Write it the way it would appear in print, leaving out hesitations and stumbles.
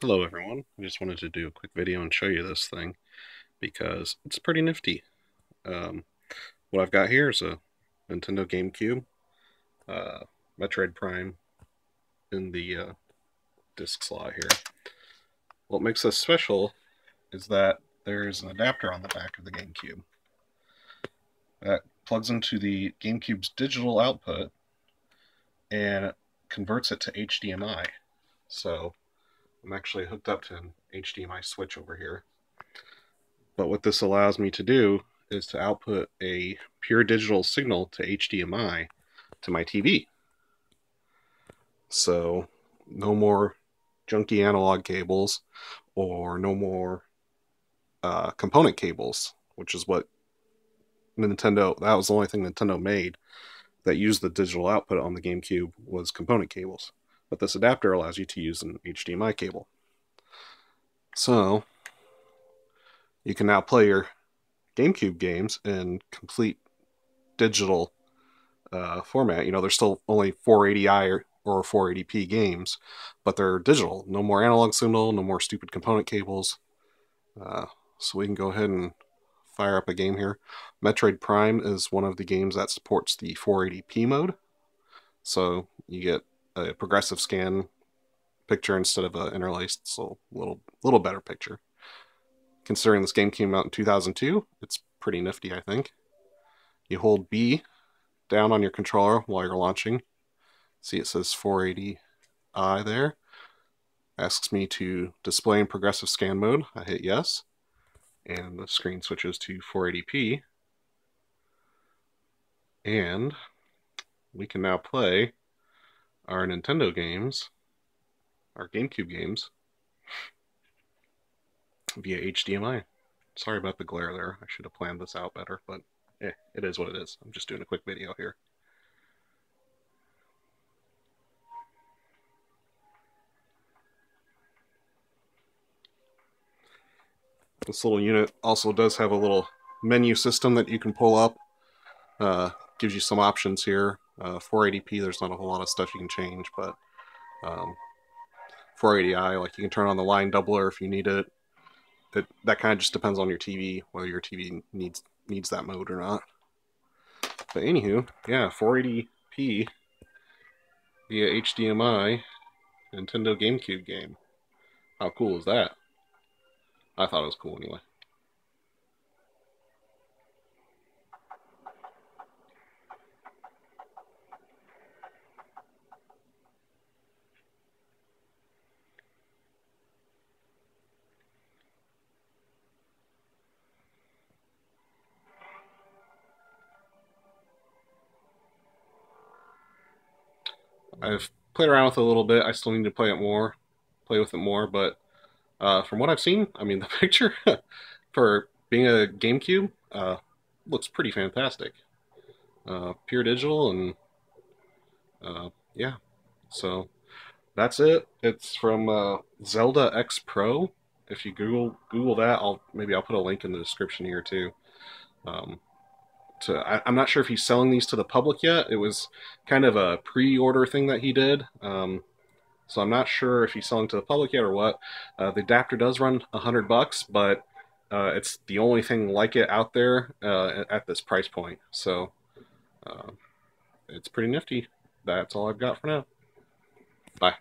Hello everyone, I just wanted to do a quick video and show you this thing because it's pretty nifty. Um, what I've got here is a Nintendo GameCube, uh, Metroid Prime in the disc slot here. What makes this special is that there's an adapter on the back of the GameCube that plugs into the GameCube's digital output and converts it to HDMI. So I'm actually hooked up to an HDMI switch over here. But what this allows me to do is to output a pure digital signal to HDMI to my TV. So no more junky analog cables or no more component cables, which is what that was the only thing Nintendo made that used the digital output on the GameCube was component cables. But this adapter allows you to use an HDMI cable. So you can now play your GameCube games in complete digital format. You know, they're still only 480i or 480p games, but they're digital. No more analog signal, no more stupid component cables. So we can go ahead and fire up a game here. Metroid Prime is one of the games that supports the 480p mode. So you get a progressive scan picture instead of an interlaced, so a little better picture. Considering this game came out in 2002, it's pretty nifty, I think. You hold B down on your controller while you're launching. See, it says 480i there. Asks me to display in progressive scan mode. I hit yes, and the screen switches to 480p. And we can now play our Nintendo games, our GameCube games, via HDMI. Sorry about the glare there. I should have planned this out better, but it is what it is. I'm just doing a quick video here. This little unit also does have a little menu system that you can pull up. Gives you some options here. 480p, there's not a whole lot of stuff you can change, but 480i, like you can turn on the line doubler if you need it. That kind of just depends on your TV, whether your TV needs that mode or not. But anywho, yeah, 480p via HDMI Nintendo GameCube game. How cool is that? I thought it was cool anyway. I've played around with it a little bit. I still need to play with it more. But from what I've seen, I mean, the picture for being a GameCube looks pretty fantastic. Pure digital, and yeah. So that's it. It's from Zelda X Pro. If you Google that, maybe I'll put a link in the description here too. Um, I'm not sure if he's selling these to the public yet. It was kind of a pre-order thing that he did. So I'm not sure if he's selling to the public yet or what. The adapter does run $100, but it's the only thing like it out there at this price point. So it's pretty nifty. That's all I've got for now. Bye.